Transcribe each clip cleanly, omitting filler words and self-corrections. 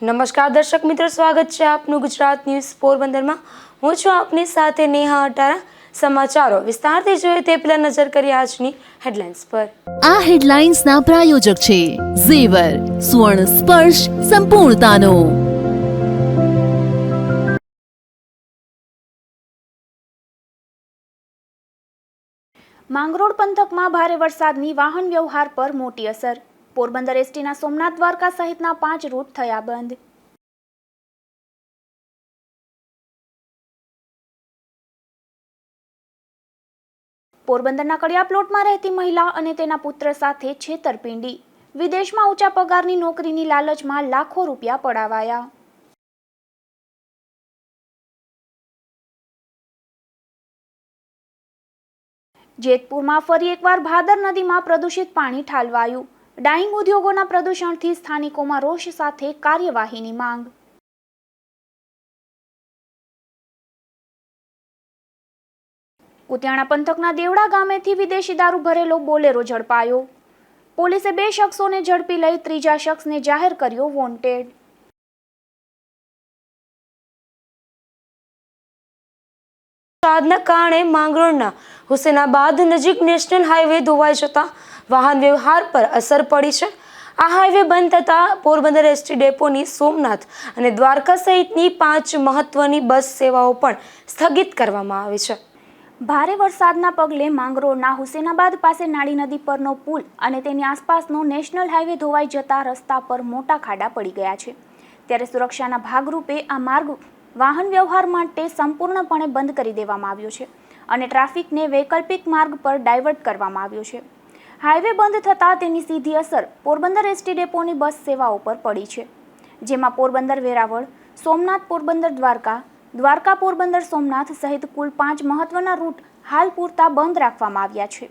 નમસ્કાર દર્શક મિત્રો, સ્વાગત છે આપનું ગુજરાત ન્યૂઝ પોરબંદરમાં। હું છું આપની સાથે નેહા અટારા। સમાચારો વિસ્તારથી જોઈએ તે પહેલા નજર કરીએ આજની હેડલાઇન્સ પર। આ હેડલાઇન્સના પ્રાયોજક છે ઝેવર, સ્વર્ણ સ્પર્શ સંપૂર્ણતાનો। માંગરોળ પંથકમાં ભારે વરસાદની વાહન વ્યવહાર પર મોટી અસર। પોરબંદર એસટીના સોમનાથ દ્વારકા સહિતના 5 રૂટ થયા બંધ। પોરબંદરના કડિયા પ્લોટમાં રહેતી મહિલા અને તેના પુત્ર સાથે છેતરપિંડી। વિદેશમાં ઊંચા પગારની નોકરીની લાલચમાં લાખો રૂપિયા પડાવાયા। જેતપુરમાં ફરી એકવાર ભાદર નદીમાં પ્રદૂષિત પાણી ઠાલવાયું। ડાઇંગ ઉદ્યોગોના પ્રદૂષણથી સ્થાનિકોમાં રોષ સાથે કાર્યવાહીની માંગ। કુતિયાણા પંથકના દેવડા ગામેથી વિદેશી દારૂ ભરેલો બોલેરો ઝડપાયો। પોલીસે 2 શખ્સોને ઝડપી લઈ ત્રીજા શખ્સને જાહેર કર્યો વોન્ટેડ। વરસાદના કારણે માંગરોળના હુસેનાબાદ નજીક નેશનલ હાઈવે ધોવાઈ જતા વાહન વ્યવહાર પર અસર પડી છે। આ હાઈવે બંધ થતા પોરબંદર એસટી ડેપોની સોમનાથ અને દ્વારકા સહિતની 5 મહત્વની બસ સેવાઓ પણ સ્થગિત કરવામાં આવી છે। ભારે વરસાદના પગલે માંગરોળના હુસેનાબાદ પાસે નાળી નદી પરનો પુલ અને તેની આસપાસનો નેશનલ હાઈવે ધોવાઈ જતા રસ્તા પર મોટા ખાડા પડી ગયા છે। ત્યારે સુરક્ષાના ભાગરૂપે આ માર્ગ વાહન વ્યવહાર માટે સંપૂર્ણપણે બંધ કરી દેવામાં આવ્યો છે અને ટ્રાફિકને વૈકલ્પિક માર્ગ પર ડાયવર્ટ કરવામાં આવ્યો છે। હાઈવે બંધ થતાં તેની સીધી અસર પોરબંદર એસટી ડેપોની બસ સેવાઓ પર પડી છે, જેમાં પોરબંદર વેરાવળ, સોમનાથ પોરબંદર દ્વારકા, દ્વારકા પોરબંદર સોમનાથ સહિત કુલ 5 મહત્વના રૂટ હાલ પૂરતા બંધ રાખવામાં આવ્યા છે।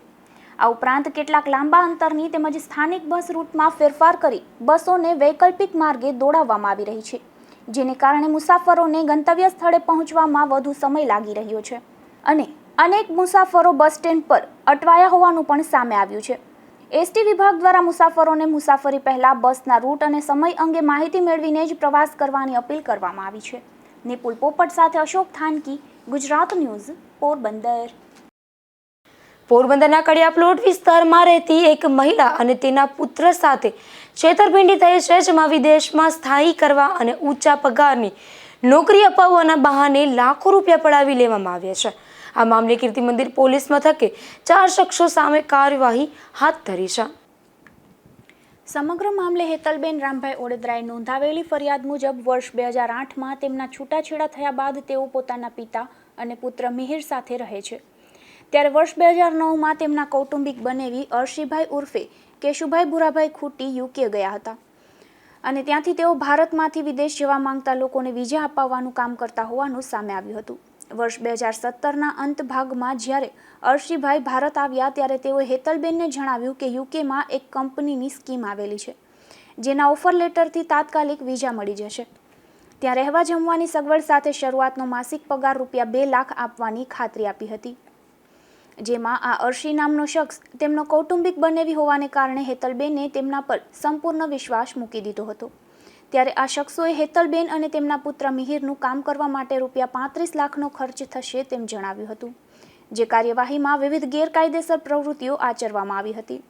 આ ઉપરાંત કેટલાક લાંબા અંતરની તેમજ સ્થાનિક બસ રૂટમાં ફેરફાર કરી બસોને વૈકલ્પિક માર્ગે દોડાવવામાં આવી રહી છે, જેને કારણે મુસાફરોને ગંતવ્ય સ્થળે પહોંચવામાં વધુ સમય લાગી રહ્યો છે અને અનેક મુસાફરો બસ સ્ટેન્ડ પર અટવાયા હોવાનું પણ સામે આવ્યું છે। એસટી વિભાગ દ્વારા મુસાફરોને મુસાફરી પહેલા બસના રૂટ અને સમય અંગે માહિતી મેળવીને જ પ્રવાસ કરવાની અપીલ કરવામાં આવી છે। નિપુલ પોપટ સાથે અશોક થાનકી, ગુજરાત ન્યૂઝ, પોરબંદર। પોરબંદરના કડિયા પ્લોટ વિસ્તારમાં રહેતી એક મહિલા અને તેના પુત્ર સાથે છેતરપિંડી થઈ છે, જેમાં વિદેશમાં સ્થાયી કરવા અને ઊંચા પગારની નોકરી અપાવવાના બહાને લાખો રૂપિયા પડાવી લેવામાં આવ્યા છે। આ મામલે કીર્તિ મંદિર પોલીસ મથકે 4 શખ્સો સામે કાર્યવાહી હાથ ધરી છે। સમગ્ર મામલે હેતલબેન રામભાઈ ઓડેદરાએ નોંધાવેલી ફરિયાદ મુજબ વર્ષ 2008માં તેમના છૂટાછેડા થયા બાદ તેઓ પોતાના પિતા અને પુત્ર મિહિર સાથે રહે છે। ત્યારે વર્ષ 2009માં તેમના કૌટુંબિક બનેવી અર્શીભાઈ ઉર્ફે કેશુભાઈ ભુરાભાઈ ખૂટી યુકે ગયા હતા અને ત્યાંથી તેઓ ભારતમાંથી વિદેશ જવા માંગતા લોકોને વિઝા અપાવવાનું કામ કરતા હોવાનું સામે આવ્યું હતું। વર્ષ 2017ના અંત ભાગમાં જ્યારે અર્શીભાઈ ભારત આવ્યા ત્યારે તેઓએ હેતલબેનને જણાવ્યું કે યુકેમાં એક કંપનીની સ્કીમ આવેલી છે, જેના ઓફર લેટરથી તાત્કાલિક વિઝા મળી જશે। ત્યાં રહેવા જમવાની સગવડ સાથે શરૂઆતનો માસિક પગાર રૂપિયા 2 લાખ આપવાની ખાતરી આપી હતી, જેમાં આ અર્શી નામનો શખ્સ તેમનો કૌટુંબિક બનેવી હોવાને કારણે હેતલબેને તેમના પર સંપૂર્ણ વિશ્વાસ મૂકી દીધો હતો। ત્યારે આ શખ્સોએ હેતલબેન અને તેમના પુત્ર મિહિરનું કામ કરવા માટે રૂપિયા 35 લાખનો ખર્ચ થશે તેમ જણાવ્યું હતું, જે કાર્યવાહીમાં વિવિધ ગેરકાયદેસર પ્રવૃત્તિઓ આચરવામાં આવી હતી,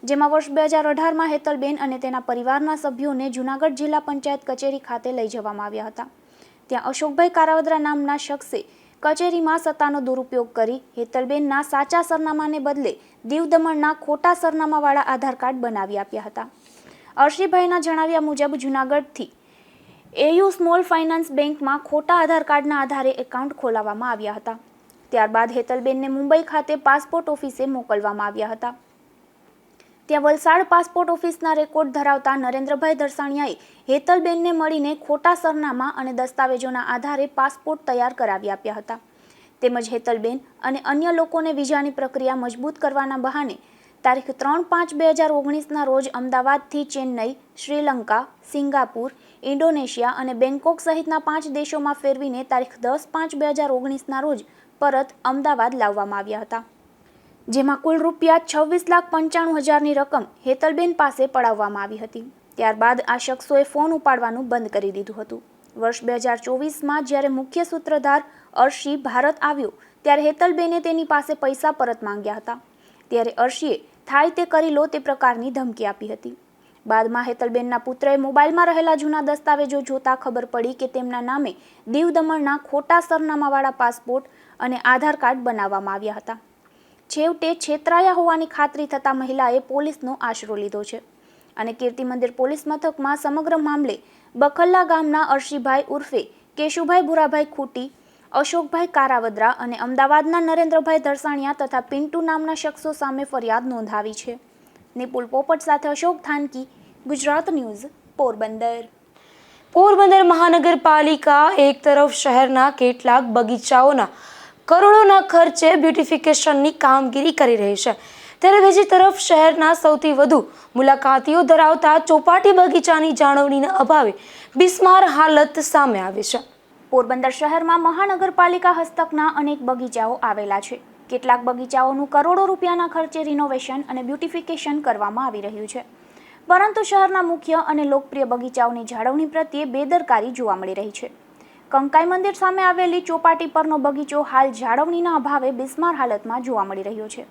જેમાં વર્ષ 2018માં હેતલબેન અને તેના પરિવારના સભ્યોને જૂનાગઢ જિલ્લા પંચાયત કચેરી ખાતે લઈ જવામાં આવ્યા હતા। ત્યાં અશોકભાઈ કારાવદરા નામના શખ્સે કચેરીમાં સત્તાનો દુરુપયોગ કરી હેતલબેનના સાચા સરનામાને બદલે દીવ દમણના ખોટા સરનામાવાળા આધાર કાર્ડ બનાવી આપ્યા હતા। અર્શીભાઈના જણાવ્યા મુજબ જૂનાગઢથી એયુ સ્મોલ ફાઇનાન્સ બેંકમાં ખોટા આધાર કાર્ડના આધારે એકાઉન્ટ ખોલાવવામાં આવ્યા હતા। ત્યારબાદ હેતલબેનને મુંબઈ ખાતે પાસપોર્ટ ઓફિસે મોકલવામાં આવ્યા હતા। ત્યાં વલસાડ પાસપોર્ટ ઓફિસના રેકોર્ડ ધરાવતા નરેન્દ્રભાઈ દરસાણિયાએ હેતલબેનને મળીને ખોટા સરનામા અને દસ્તાવેજોના આધારે પાસપોર્ટ તૈયાર કરાવી આપ્યા હતા। તેમજ હેતલબેન અને અન્ય લોકોને વિઝાની પ્રક્રિયા મજબૂત કરવાના બહાને તારીખ 3/5/2019ના રોજ અમદાવાદથી ચેન્નઈ, શ્રીલંકા, સિંગાપુર, ઇન્ડોનેશિયા અને બેંકોક સહિતના 5 દેશોમાં ફેરવીને તારીખ 10/5/2019ના રોજ પરત અમદાવાદ લાવવામાં આવ્યા હતા, જેમાં કુલ રૂપિયા 26,95,000ની રકમ હેતલબેન પાસે પડાવવામાં આવી હતી। ત્યારબાદ આ શખ્સોએ ફોન ઉપાડવાનું બંધ કરી દીધું હતું. વર્ષ 2024માં જ્યારે મુખ્ય સૂત્રધાર અર્શી ભારત આવ્યો ત્યારે હેતલબેને તેની પાસે પૈસા પરત માંગ્યા હતા. ત્યારે અર્શીએ થાય તે કરી લો તે પ્રકારની ધમકી આપી હતી. બાદમાં હેતલબેનના પુત્રએ મોબાઈલમાં રહેલા જૂના દસ્તાવેજો જોતા ખબર પડી કે તેમના નામે દીવ દમણના ખોટા સરનામાવાળા પાસપોર્ટ અને આધાર કાર્ડ બનાવવામાં આવ્યા હતા. છેવટે છેતરાયા હોવાની ખાતરી થતાં મહિલાએ પોલીસનો આશરો લીધો છે અને કીર્તિ મંદિર પોલીસ મથકમાં સમગ્ર મામલે બખલ્લા ગામના અર્શીભાઈ ઉર્ફે કેશુભાઈ ભુરાભાઈ ખૂટી, અશોકભાઈ કારાવદ્રા અને અમદાવાદના નરેન્દ્રભાઈ ધરસાણિયા તથા પિન્ટુ નામના શખ્સો સામે ફરિયાદ નોંધાવી છે. નિપુલ પોપટ સાથે અશોક થાનકી, ગુજરાત ન્યૂઝ, પોરબંદર. પોરબંદર મહાનગરપાલિકા એક તરફ શહેરના કેટલાક બગીચાઓના કરોડોના ખર્ચે બ્યુટિફિકેશનની કામગીરી કરી રહી છે, ત્યારે બીજી તરફ શહેરના સૌથી વધુ મુલાકાતીઓ ધરાવતા ચોપાટી બગીચાની જાળવણીના અભાવે બિસ્માર હાલત સામે આવી છે. પોરબંદર શહેરમાં મહાનગરપાલિકા હસ્તકના અનેક બગીચાઓ આવેલા છે. કેટલાક બગીચાઓનું કરોડો રૂપિયાના ખર્ચે રિનોવેશન અને બ્યુટિફિકેશન કરવામાં આવી રહ્યું છે, પરંતુ શહેરના મુખ્ય અને લોકપ્રિય બગીચાઓની જાળવણી પ્રત્યે બેદરકારી જોવા મળી રહી છે. કંકાઈ મંદિર સામે આવેલી ચોપાટી પરનો બગીચો હાલ જાળવણીના અભાવે બિસ્માર હાલતમાં જોવા મળી રહ્યો છે.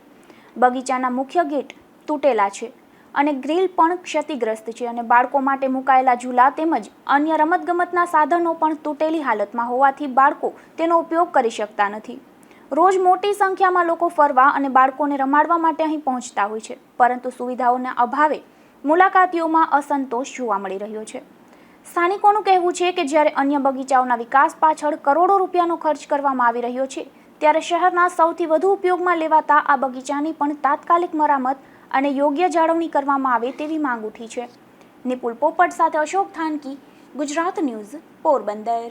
બગીચાના મુખ્ય ગેટ તૂટેલા છે અને ગ્રીલ પણ ક્ષતિગ્રસ્ત છે અને બાળકો માટે મુકાયેલા ઝૂલા તેમજ અન્ય રમતગમતના સાધનો પણ તૂટેલી હાલતમાં હોવાથી બાળકો તેનો ઉપયોગ કરી શકતા નથી. રોજ મોટી સંખ્યામાં લોકો ફરવા અને બાળકોને રમાડવા માટે અહીં પહોંચતા હોય છે, પરંતુ સુવિધાઓના અભાવે મુલાકાતીઓમાં અસંતોષ જોવા મળી રહ્યો છે. સ્થાનિકોનું કહેવું છે કે જ્યારે અન્ય બગીચાઓના વિકાસ પાછળ કરોડો રૂપિયાનો ખર્ચ કરવામાં આવી રહ્યો છે, ત્યારે શહેરના સૌથી વધુ ઉપયોગમાં લેવાતા આ બગીચાની પણ તાત્કાલિક મરામત અને યોગ્ય જાળવણી કરવામાં આવે તેવી માંગ ઉઠી છે. નિપુલ પોપટ સાથે અશોક થાનકી, ગુજરાત ન્યૂઝ, પોરબંદર.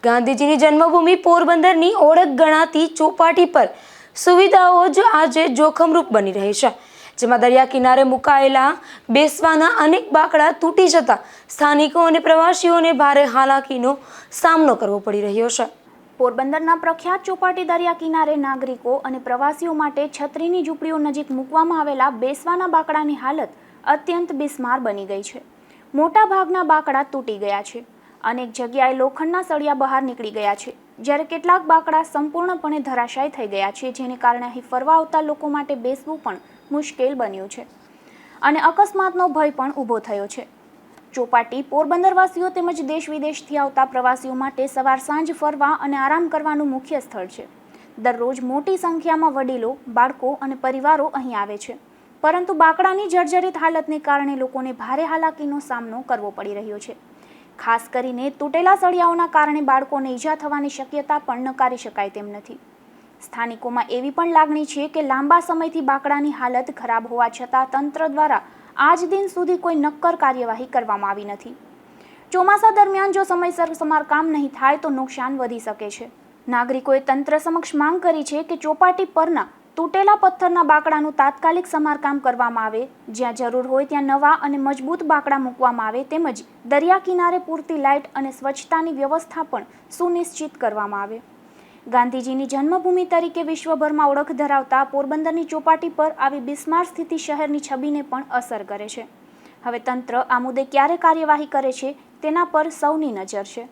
ગાંધીજીની જન્મભૂમિ પોરબંદરની ઓળખ ગણાતી ચોપાટી પર સુવિધાઓ જ આજે જોખમરૂપ બની રહી છે, જેમાં દરિયા કિનારે મુકાયેલા બેસવાના અનેક બાકડા તૂટી જતા સ્થાનિકો અને પ્રવાસીઓને ભારે હાલાકીનો સામનો કરવો પડી રહ્યો છે. પોરબંદરના પ્રખ્યાત ચોપાટી દરિયા કિનારે નાગરિકો અને પ્રવાસીઓ માટે છત્રીની ઝૂંપડીઓ નજીક મૂકવામાં આવેલા બેસવાના બાકડાની હાલત અત્યંત બિસ્માર બની ગઈ છે. મોટા ભાગના બાકડા તૂટી ગયા છે. અનેક જગ્યાએ લોખંડના સળિયા બહાર નીકળી ગયા છે, જ્યારે કેટલાક બાકડા સંપૂર્ણપણે ધરાશાયી થઈ ગયા છે, જેને કારણે અહીં ફરવા આવતા લોકો માટે બેસવું પણ મુશ્કેલ બન્યું છે અને અકસ્માતનો ભય પણ ઊભો થયો છે. ચોપાટી પોરબંદરવાસીઓ તેમજ દેશ વિદેશથી આવતા પ્રવાસીઓ માટે સવાર સાંજ ફરવા અને આરામ કરવાનું મુખ્ય સ્થળ છે. દરરોજ મોટી સંખ્યામાં વડીલો, બાળકો અને પરિવારો અહીં આવે છે, પરંતુ બાકડાની જર્જરિત હાલતને કારણે લોકોને ભારે હાલાકીનો સામનો કરવો પડી રહ્યો છે. ખાસ કરીને તૂટેલા સળિયાઓના કારણે બાળકોને ઈજા થવાની શક્યતા પણ નકારી શકાય તેમ નથી. સ્થાનિકોમાં એવી પણ લાગણી છે કે લાંબા સમયથી બાકડાની હાલત ખરાબ હોવા છતાં તંત્ર દ્વારા આજ દિન સુધી કોઈ નક્કર કાર્યવાહી કરવામાં આવી નથી. ચોમાસા દરમિયાન જો સમયસર સમારકામ નહીં થાય તો નુકસાન વધી શકે છે. નાગરિકોએ તંત્ર સમક્ષ માંગ કરી છે કે ચોપાટી પરના તૂટેલા પથ્થરના બાકડાનું તાત્કાલિક સમારકામ કરવામાં આવે, જ્યાં જરૂર હોય ત્યાં નવા અને મજબૂત બાકડા મૂકવામાં આવે, તેમજ દરિયા કિનારે પૂરતી લાઇટ અને સ્વચ્છતાની વ્યવસ્થા પણ સુનિશ્ચિત કરવામાં આવે. ગાંધીજીની જન્મભૂમિ તરીકે વિશ્વભરમાં ઓળખ ધરાવતા પોરબંદરની ચોપાટી પર આવી બિસ્માર સ્થિતિ શહેરની છબીને પણ અસર કરે છે. હવે તંત્ર આ મુદ્દે ક્યારે કાર્યવાહી કરે છે તેના પર સૌની નજર છે.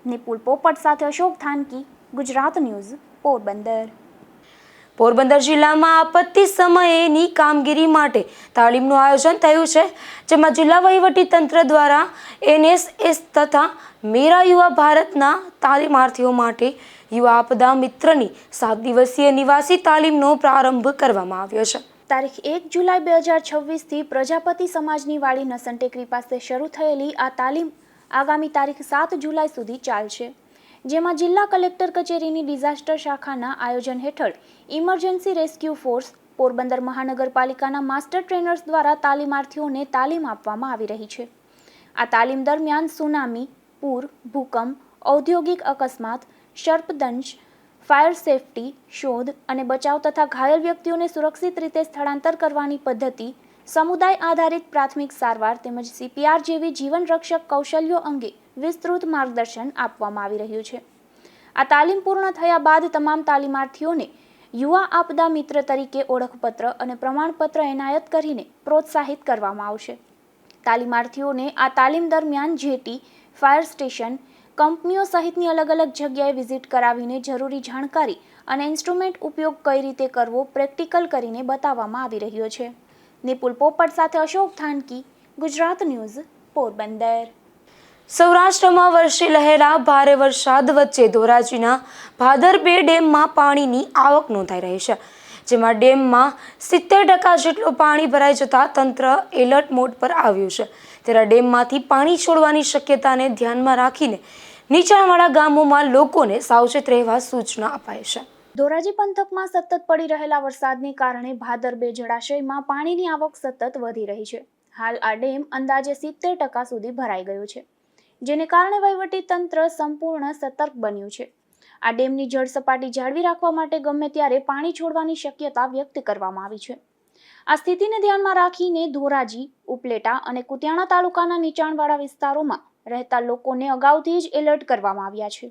નિપુલ પોપટ સાથે અશોક થાનકી, ગુજરાત ન્યૂઝ, પોરબંદર. પોરબંદર જિલ્લામાં આપત્તિ સમયેની કામગીરી માટે તાલીમનું આયોજન થયું છે, જેમાં જિલ્લા વહીવટી તંત્ર દ્વારા NSS તથા મેરા યુવા ભારતના તાલીમાર્થીઓ માટે યુવા આપદા મિત્રની 7 દિવસીય નિવાસી તાલીમનો પ્રારંભ કરવામાં આવ્યો છે. તારીખ 1 જુલાઈ 2026થી પ્રજાપતિ સમાજની વાડી નસન ટેકરી પાસે શરૂ થયેલી આ તાલીમ આગામી તારીખ 7 જુલાઈ સુધી ચાલશે, જેમાં જિલ્લા કલેક્ટર કચેરીની ડિઝાસ્ટર શાખાના આયોજન હેઠળ ઇમરજન્સી રેસ્ક્યુ ફોર્સ, પોરબંદર મહાનગરપાલિકાના માસ્ટર ટ્રેનર્સ દ્વારા તાલીમાર્થીઓને તાલીમ આપવામાં આવી રહી છે. આ તાલીમ દરમિયાન સુનામી, પૂર, ભૂકંપ, ઔદ્યોગિક અકસ્માત, સર્પદંશ, ફાયર સેફટી, શોધ અને બચાવ તથા ઘાયલ વ્યક્તિઓને સુરક્ષિત રીતે સ્થળાંતર કરવાની પદ્ધતિ, સમુદાય આધારિત પ્રાથમિક સારવાર તેમજ CPR જેવી જીવન રક્ષક કૌશલ્યો અંગે વિસ્તૃત માર્ગદર્શન આપવામાં આવી રહ્યું છે. આ તાલીમ પૂર્ણ થયા બાદ તમામ તાલીમાર્થીઓને યુવા આપદા મિત્ર તરીકે ઓળખપત્ર અને પ્રમાણપત્ર એનાયત કરીને પ્રોત્સાહિત કરવામાં આવશે. તાલીમાર્થીઓને આ તાલીમ દરમિયાન જેટી, ફાયર સ્ટેશન, કંપનીઓ સહિતની અલગ અલગ જગ્યાએ વિઝિટ કરાવીને જરૂરી જાણકારી અને ઇન્સ્ટ્રુમેન્ટ ઉપયોગ કઈ રીતે કરવો પ્રેક્ટિકલ કરીને બતાવવામાં આવી રહ્યો છે. નિપુલ પોપટ સાથે અશોક થાનકી, ગુજરાત ન્યૂઝ, પોરબંદર. સૌરાષ્ટ્રમાં વરસી રહેલા ભારે વરસાદ વચ્ચે ધોરાજીના ભાદર 2 ડેમમાં પાણીની આવક નોંધાઈ રહી છે, જેમાં ડેમમાં 70% જેટલું પાણી ભરાઈ જતા તંત્ર એલર્ટ મોડ પર આવ્યું છે. ત્યારે ડેમમાંથી પાણી છોડવાની શક્યતાને ધ્યાનમાં રાખીને નીચાણવાળા ગામોમાં લોકોને સાવચેત રહેવા સૂચના અપાઈ છે. ધોરાજી પંથકમાં સતત પડી રહેલા વરસાદને કારણે ભાદર 2 જળાશયમાં પાણીની આવક સતત વધી રહી છે. હાલ આ ડેમ અંદાજે 70% સુધી ભરાઈ ગયો છે, જેને કારણે વહીવટી તંત્ર સંપૂર્ણ સતર્ક બન્યું છે. આ ડેમની જળ સપાટી જાળવી રાખવા માટે ગમે ત્યારે પાણી છોડવાની શક્યતા વ્યક્ત કરવામાં આવી છે. આ સ્થિતિને ધ્યાનમાં રાખીને ધોરાજી, ઉપલેટા અને કુતિયાણા તાલુકાના નીચાણવાળા વિસ્તારોમાં રહેતા લોકોને અગાઉથી જ એલર્ટ કરવામાં આવ્યા છે.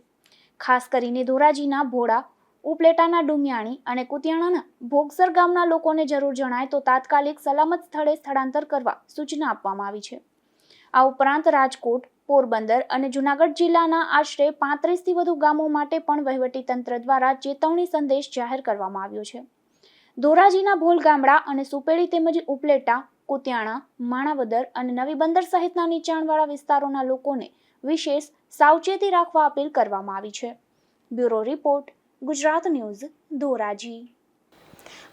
ખાસ કરીને ધોરાજીના ભોળા, ઉપલેટાના ડુમિયાણી અને કુતિયાણાના ભોગસર ગામના લોકોને જરૂર જણાય તો તાત્કાલિક સલામત સ્થળે સ્થળાંતર કરવા સૂચના આપવામાં આવી છે. આ ઉપરાંત રાજકોટ, પોરબંદર અને જૂનાગઢ જિલ્લાના આશરે 35થી વધુ ગામો માટે પણ વહીવટીતંત્ર દ્વારા ચેતવણી સંદેશ જાહેર કરવામાં આવ્યો છે. ધોરાજીના ભોલ ગામડા અને સુપેડી તેમજ ઉપલેટા, કુતિયાણા, માણાવદર અને નવી બંદર સહિતના નીચાણવાળા વિસ્તારોના લોકોને વિશેષ સાવચેતી રાખવા અપીલ કરવામાં આવી છે. Bureau report, Gujarat news, Dhoraji.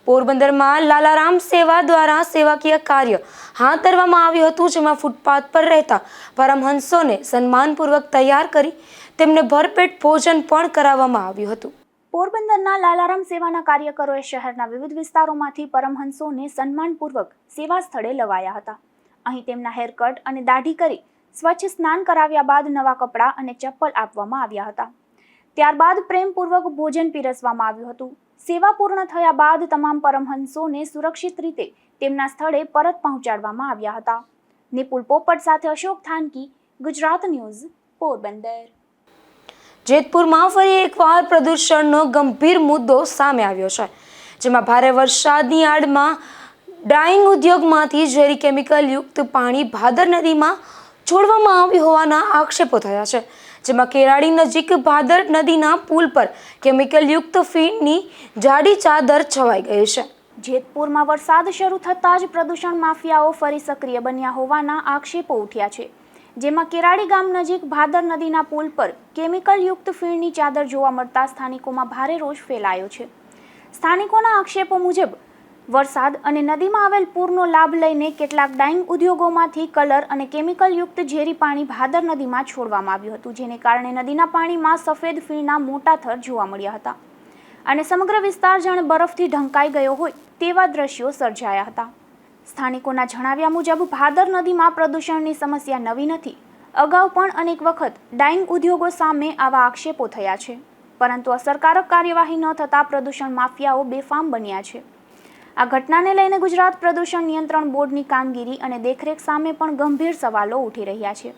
પોરબંદરમાં લાલારામ સેવા દ્વારા સેવાકીય કાર્ય હાથ ધરવામાં આવ્યું હતું, જેમાં ફૂટપાથ પર રહેતા પરમહંસોને સન્માનપૂર્વક તૈયાર કરી તેમને ભરપેટ ભોજન પણ કરાવવામાં આવ્યું હતું. પોરબંદરના લાલારામ સેવાના કાર્યકરોએ શહેરના વિવિધ વિસ્તારોમાંથી પરમહંસોને સન્માનપૂર્વક સેવા સ્થળે લવાયા હતા. અહીં તેમના હેરકટ અને દાઢી કરી સ્વચ્છ સ્નાન કરાવ્યા બાદ નવા કપડાં અને ચપ્પલ આપવામાં આવ્યા હતા. ત્યારબાદ પ્રેમપૂર્વક ભોજન પીરસવામાં આવ્યું હતું. સેવા પૂર્ણ થયા બાદ તમામ પરમહંસોને સુરક્ષિત રીતે તેમના સ્થળે પરત પહોંચાડવામાં આવ્યા હતા. નિપુલ પોપટ સાથે અશોક થાનકી, ગુજરાત ન્યૂઝ, પોરબંદર. જેતપુરમાં ફરી એકવાર પ્રદૂષણનો ગંભીર મુદ્દો સામે આવ્યો છે, જેમાં ભારે વરસાદની આડમાં ડાઇંગ ઉદ્યોગમાંથી ઝેરી કેમિકલયુક્ત પાણી ભાદર નદીમાં છોડવામાં આવ્યું હોવાના આક્ષેપો થયા છે, જેમાં કેરાડી નજીક ભાદર નદીના પુલ પર કેમિકલયુક્ત ફીણની જાડી ચાદર છવાઈ ગઈ છે. જેતપુરમાં વરસાદ શરૂ થતાં જ પ્રદૂષણ માફિયાઓ ફરી સક્રિય બન્યા હોવાના આક્ષેપો ઉઠ્યા છે, જેમાં કેરાડી ગામ નજીક ભાદર નદીના પુલ પર કેમિકલયુક્ત ફીણની ચાદર જોવા મળતા સ્થાનિકોમાં ભારે રોષ ફેલાયો છે. સ્થાનિકોના આક્ષેપો મુજબ વરસાદ અને નદીમાં આવેલ પૂરનો લાભ લઈને કેટલાક ડાઇંગ ઉદ્યોગોમાંથી કલર અને કેમિકલયુક્ત ઝેરી પાણી ભાદર નદીમાં છોડવામાં આવ્યું હતું, જેને કારણે નદીના પાણીમાં સફેદ ફીણના મોટા થર જોવા મળ્યા હતા અને સમગ્ર વિસ્તાર જાણે બરફથી ઢંકાઈ ગયો હોય તેવા દ્રશ્યો સર્જાયા હતા. સ્થાનિકોના જણાવ્યા મુજબ ભાદર નદીમાં પ્રદૂષણની સમસ્યા નવી નથી. અગાઉ પણ અનેક વખત ડાઇંગ ઉદ્યોગો સામે આવા આક્ષેપો થયા છે, પરંતુ અસરકારક કાર્યવાહી ન થતાં પ્રદૂષણ માફિયાઓ બેફામ બન્યા છે. આ ઘટનાને લઈને ગુજરાત પ્રદૂષણ નિયંત્રણ બોર્ડની કામગીરી અને દેખરેખ સામે પણ ગંભીર સવાલો ઉઠી રહ્યા છે.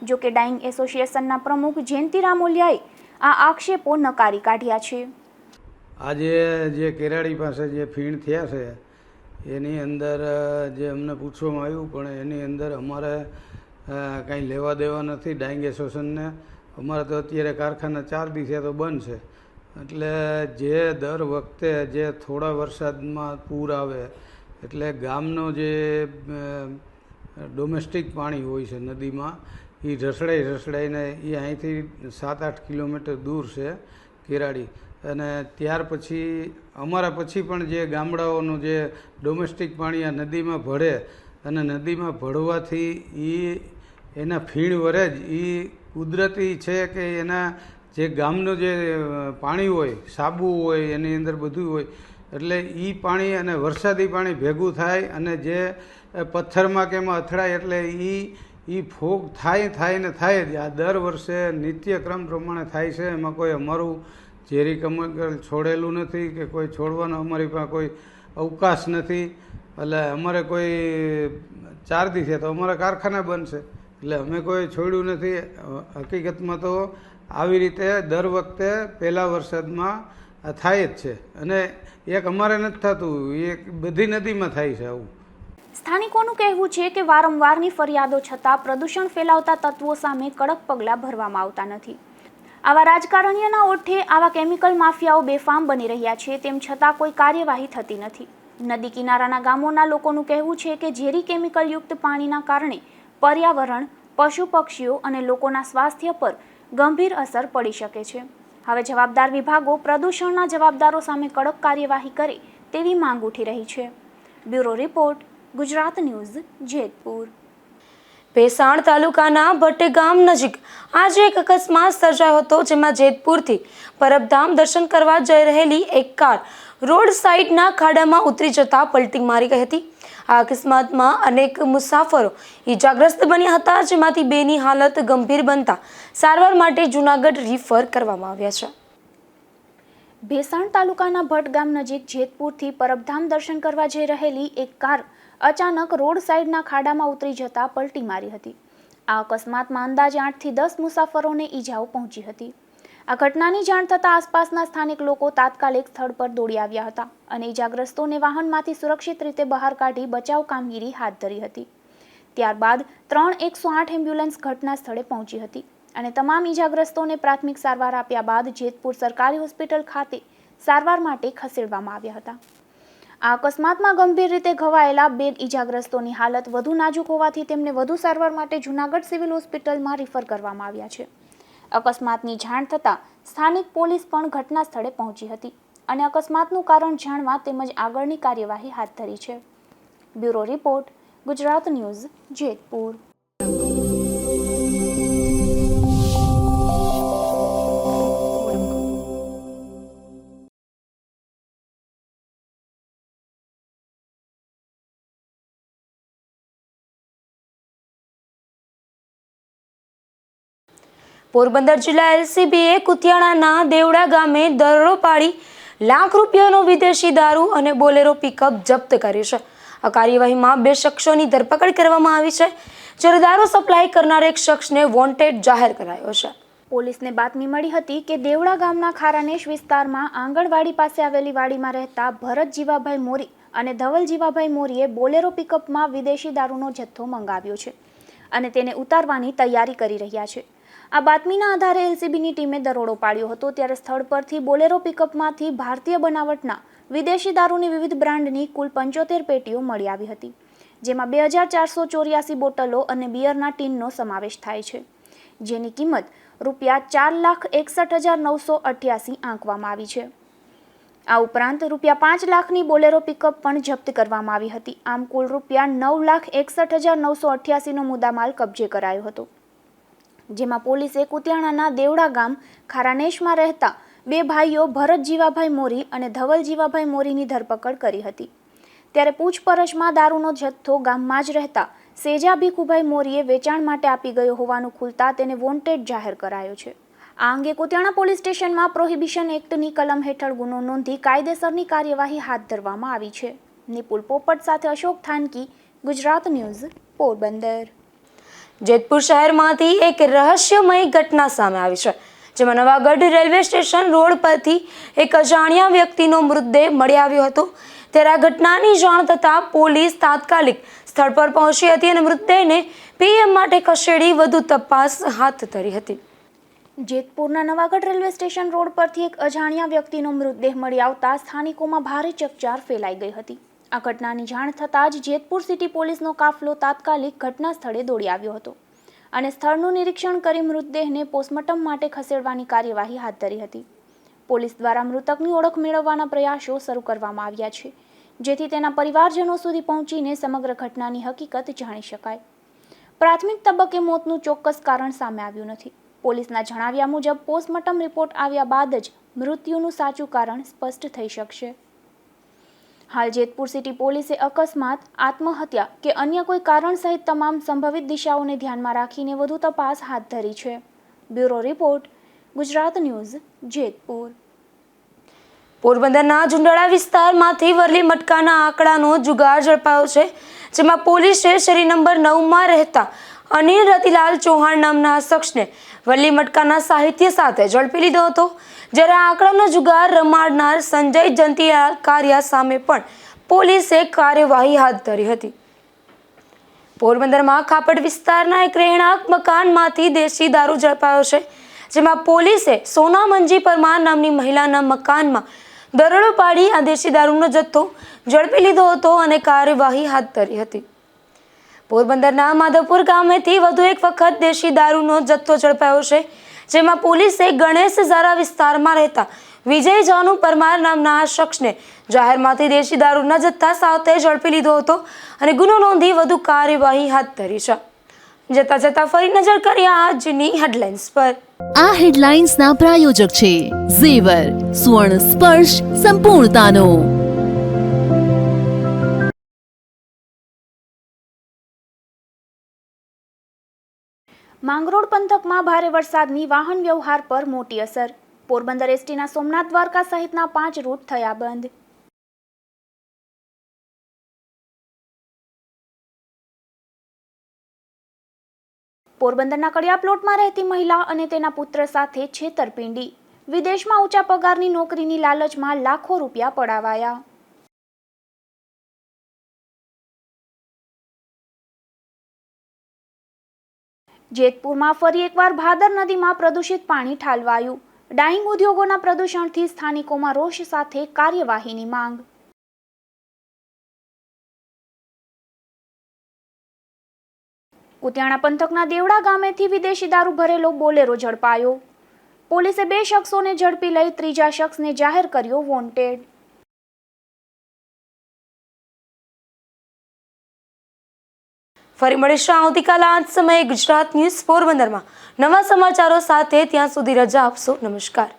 જો કે ડાઇંગ એસોસિએશનના પ્રમુખ જયંતિ રામોલિયાએ આ આક્ષેપો નકારી કાઢ્યા છે. આજે જે કેરાડી પાસે જે ફીણ થયા છે એની અંદર જે અમને પૂછવામાં આવ્યું, પણ એની અંદર અમારે કાંઈ લેવા દેવા નથી ડાઇંગ એસોસિએશનને. અમારે તો અત્યારે કારખાના 4 દિવસે તો બંધ છે. એટલે જે દર વખતે જે થોડા વરસાદમાં પૂર આવે એટલે ગામનો જે ડોમેસ્ટિક પાણી હોય છે નદીમાં એ રસડાઈને એ અહીંથી 7-8 કિલોમીટર દૂર છે કેરાડી, અને ત્યાર પછી અમારા પછી પણ જે ગામડાઓનું જે ડોમેસ્ટિક પાણી આ નદીમાં ભળે અને નદીમાં ભળવાથી એના ફીણ વરે જ એ કુદરતી છે કે એના જે ગામનું જે પાણી હોય, સાબુ હોય, એની અંદર બધું હોય, એટલે એ પાણી અને વરસાદી પાણી ભેગું થાય અને જે પથ્થરમાં કે એમાં અથડાય એટલે એ ફોગ થાય ને થાય જ. આ દર વર્ષે નિત્યક્રમ પ્રમાણે થાય છે. એમાં કોઈ અમારું ઝેરી કેમિકલ છોડેલું નથી કે કોઈ છોડવાનો અમારી પાસે કોઈ અવકાશ નથી. એટલે અમારે કોઈ 4 દિવસે તો અમારા કારખાના બંધ છે, એટલે અમે કોઈ છોડ્યું નથી. હકીકતમાં તો આવી રીતે દર વખતે પહેલા વરસાદમાં થાય જ છે, અને એક અમારે નથી થતું, એક બધી નદીમાં થાય છે આવું. સ્થાનિકોનું કહેવું છે કે વારંવારની ફરિયાદો છતાં પ્રદૂષણ ફેલાવતા તત્વો સામે કડક પગલાં ભરવામાં આવતા નથી. આવા રાજકારણીઓના ઓઠે આવા કેમિકલ માફિયાઓ બેફામ બની રહ્યા છે, તેમ છતાં કોઈ કાર્યવાહી થતી નથી. નદી કિનારાના ગામોના લોકોનું કહેવું છે કે ઝેરી કેમિકલયુક્ત પાણીના કારણે પર્યાવરણ, પશુ પક્ષીઓ અને લોકોના સ્વાસ્થ્ય પર ગંભીર અસર પડી શકે છે. હવે જવાબદાર વિભાગો પ્રદૂષણના જવાબદારો સામે કડક કાર્યવાહી કરે તેવી માંગ ઉઠી રહી છે. Bureau report, Gujarat news, Jetpur. Bhesan તાલુકાના ભટ્ટ ગામ નજીક આજે એક અકસ્માત સર્જાયો હતો, જેમાં જેતપુરથી પરબધામ દર્શન કરવા જઈ રહેલી એક કાર રોડ સાઈડના ખાડામાં ઉતરી જતા પલટી મારી ગઈ હતી. આ અકસ્માતમાં અનેક મુસાફરો ઈજાગ્રસ્ત બન્યા હતા, જેમાંથી બેની હાલત ગંભીર બનતા સારવાર માટે જૂનાગઢ રિફર કરવામાં આવ્યા છે. ભેસાણ તાલુકાના ભટ્ટ ગામ નજીક જેતપુરથી પરબધામ દર્શન કરવા જઈ રહેલી એક કાર અચાનક રોડ સાઈડના ખાડામાં ઉતરી જતા પલટી મારી હતી. આ અકસ્માતમાં અંદાજે 8 થી 10 મુસાફરોને ઈજાઓ પહોંચી હતી. આ ઘટનાની જાણ થતાં આસપાસના સ્થાનિક લોકો તાત્કાલિક સ્થળ પર દોડી આવ્યા હતા અને ઈજાગ્રસ્તોને વાહનમાંથી સુરક્ષિત રીતે બહાર કાઢી બચાવ કામગીરી હાથ ધરી હતી. ત્યારબાદ 3 108 એમ્બ્યુલન્સ ઘટના સ્થળે પહોંચી હતી અને તમામ ઈજાગ્રસ્તોને પ્રાથમિક સારવાર આપ્યા બાદ જેતપુર સરકારી હોસ્પિટલ ખાતે સારવાર માટે ખસેડવામાં આવ્યા હતા. આ અકસ્માતમાં ગંભીર રીતે ઘવાયેલા 2 ઈજાગ્રસ્તોની હાલત વધુ નાજુક હોવાથી તેમને વધુ સારવાર માટે જૂનાગઢ સિવિલ હોસ્પિટલમાં રિફર કરવામાં આવ્યા છે. અકસ્માતની જાણ થતાં સ્થાનિક પોલીસ પણ ઘટના સ્થળે પહોંચી હતી અને અકસ્માતનું કારણ જાણવા તેમજ આગળની કાર્યવાહી હાથ ધરી છે. Bureau report, Gujarat news, Jetpur. Porbandar જિલ્લા એલસીબીએ કુતિયાણાના દેવડા ગામે દરોડો પાડી લાખ રૂપિયાનો વિદેશી દારૂ અને બોલેરો પિકઅપ જપ્ત કર્યું છે. આ કાર્યવાહીમાં 2 શખ્સોની ધરપકડ કરવામાં આવી છે, જ્યારે દારૂ સપ્લાય કરનાર એક શખ્સને વોન્ટેડ જાહેર કરાયો છે. પોલીસને બાતમી મળી હતી કે દેવડા ગામના ખારાનેશ વિસ્તારમાં આંગણવાડી પાસે આવેલી વાડીમાં રહેતા ભરત જીવાભાઈ મોરી અને ધવલ જીવાભાઈ મોરીએ બોલેરો પિકઅપમાં વિદેશી દારૂનો જથ્થો મંગાવ્યો છે અને તેને ઉતારવાની તૈયારી કરી રહ્યા છે. આ બાતમીના આધારે એલસીબીની ટીમે દરોડો પાડ્યો હતો, ત્યારે સ્થળ પરથી બોલેરો પિકઅપમાંથી ભારતીય બનાવટના વિદેશી દારૂની વિવિધ બ્રાન્ડની કુલ 75 પેટીઓ મળી આવી હતી, જેમાં 2484 બોટલો અને બિયરના ટીનનો સમાવેશ થાય છે, જેની કિંમત ₹4,61,988 આંકવામાં આવી છે. આ ઉપરાંત ₹5 લાખની બોલેરો પિકઅપ પણ જપ્ત કરવામાં આવી હતી. આમ કુલ ₹9,61,988નો મુદ્દામાલ કબજે કરાયો હતો, જેમાં પોલીસે કુતિયાણાના દેવડા ગામ ખારાનેશમાં રહેતા 2 ભાઈઓ ભરત જીવાભાઈ મોરી અને ધવલ જીવાભાઈ મોરીની ધરપકડ કરી હતી. ત્યારે પૂછપરછમાં દારૂનો જથ્થો ગામમાં જ રહેતા સેજા ભીખુભાઈ મોરીએ વેચાણ માટે આપી ગયો હોવાનું ખુલતા તેને વોન્ટેડ જાહેર કરાયો છે. આ અંગે કુતિયાણા પોલીસ સ્ટેશનમાં પ્રોહિબિશન એક્ટની કલમ હેઠળ ગુનો નોંધી કાયદેસરની કાર્યવાહી હાથ ધરવામાં આવી છે. નિપુલ પોપટ સાથે અશોક થાનકી, ગુજરાત ન્યૂઝ, પોરબંદર. જેતપુર શહેરમાંથી એક રહસ્યમય ઘટના સામે આવી છે, જેમાં નવાગઢ રેલવે સ્ટેશન રોડ પરથી એક અજાણ્યા વ્યક્તિનો મૃતદેહ મળી આવ્યો હતો. ત્યારે આ ઘટનાની જાણ થતાં પોલીસ તાત્કાલિક સ્થળ પર પહોંચી હતી અને મૃતદેહને પીએમ માટે ખસેડી વધુ તપાસ હાથ ધરી હતી. જેતપુરના નવાગઢ રેલવે સ્ટેશન રોડ પરથી એક અજાણ્યા વ્યક્તિનો મૃતદેહ મળી આવતા સ્થાનિકોમાં ભારે ચકચાર ફેલાઈ ગઈ હતી. આ ઘટનાની જાણ થતાં જ જેતપુર સિટી પોલીસનો કાફલો તાત્કાલિક ઘટના સ્થળે દોડી આવ્યો હતો અને સ્થળનું નિરીક્ષણ કરી મૃતદેહને પોસ્ટમોર્ટમ માટે ખસેડવાની કાર્યવાહી હાથ ધરી હતી. પોલીસ દ્વારા મૃતકની ઓળખ મેળવવાના પ્રયાસો શરૂ કરવામાં આવ્યા છે, જેથી તેના પરિવારજનો સુધી પહોંચીને સમગ્ર ઘટનાની હકીકત જાણી શકાય. પ્રાથમિક તબક્કે મોતનું ચોક્કસ કારણ સામે આવ્યું નથી. પોલીસના જણાવ્યા મુજબ પોસ્ટમોર્ટમ રિપોર્ટ આવ્યા બાદ જ મૃત્યુનું સાચું કારણ સ્પષ્ટ થઈ શકશે. હાલ જેતપુર સિટી પોલીસે અકસ્માત, આત્મહત્યા કે અન્ય કોઈ કારણ સહિત તમામ સંભવિત દિશાઓને ધ્યાનમાં રાખીને વધુ તપાસ હાથ ધરી છે. Bureau report, Gujarat news, Jetpur. પોરબંદરના ઝુંડાળા વિસ્તારમાંથી વરલી મટકાના આંકડાનો જુગાર ઝડપાયો છે, જેમાં પોલીસે શેરી નંબર 9માં રહેતા અનિલ રતિલાલ ચૌહાણ નામના શખ્સને વરલી મટકાના સાહિત્ય સાથે ઝડપી લીધો હતો. જ્યારે આંકડાનો જુગાર રમાડનાર સંજય જંતિયાલ કારિયા સામે પણ પોલીસે કાર્યવાહી હાથ ધરી હતી. પોરબંદરમાં ખાપડ વિસ્તારના એક રહેણાંક મકાનમાંથી દેશી દારૂ ઝડપાયો છે, જેમાં પોલીસે સોના મંજી પરમાર નામની મહિલાના મકાનમાં દરોડો પાડી આ દેશી દારૂનો જથ્થો ઝડપી લીધો હતો અને કાર્યવાહી હાથ ધરી હતી. પોરબંદરના માધવપુર ગામેથી વધુ એક વખત દેશી દારૂનો જથ્થો ઝડપાયો છે, જેમાં પોલીસે ગણેશ ઝારા વિસ્તારમાં રહેતા વિજય જાનુ પરમાર નામના આ શખ્સને જાહેરમાંથી દેશી દારૂના જથ્થા સાથે ઝડપી લીધો હતો અને ગુનો નોંધી વધુ કાર્યવાહી હાથ ધરી છે. જતા ફરી નજર કરીએ આજની હેડલાઇન્સ પર. આ હેડલાઇન્સના પ્રાયોજક છે ઝેવર, સ્વર્ણ સ્પર્શ સંપૂર્ણતાનો. માંગરોળ પંથકમાં ભારે વરસાદની વાહન વ્યવહાર પર મોટી અસર. પોરબંદર એસટીના સોમનાથ દ્વારકા સહિતના 5 રૂટ થયા બંધ. પોરબંદરના કડિયા પ્લોટમાં રહેતી મહિલા અને તેના પુત્ર સાથે છેતરપિંડી. વિદેશમાં ઊંચા પગારની નોકરીની લાલચમાં લાખો રૂપિયા પડાવાયા. જેતપુરમાં ફરી એકવાર ભાદર નદીમાં પ્રદૂષિત પાણી ઠાલવાયું. ડાઇંગ ઉદ્યોગોના પ્રદૂષણથી સ્થાનિકોમાં રોષ સાથે કાર્યવાહીની માંગ. કુતિયાણા પંથકના દેવડા ગામેથી વિદેશી દારૂ ભરેલો બોલેરો ઝડપાયો. પોલીસે 2 શખ્સોને ઝડપી લઈ ત્રીજા શખ્સને જાહેર કર્યો વોન્ટેડ. ફરી મળીશું આવતીકાલે આ જ સમયે ગુજરાત ન્યૂઝ પોરબંદરમાં નવા સમાચારો સાથે. ત્યાં સુધી રજા આપશો. નમસ્કાર.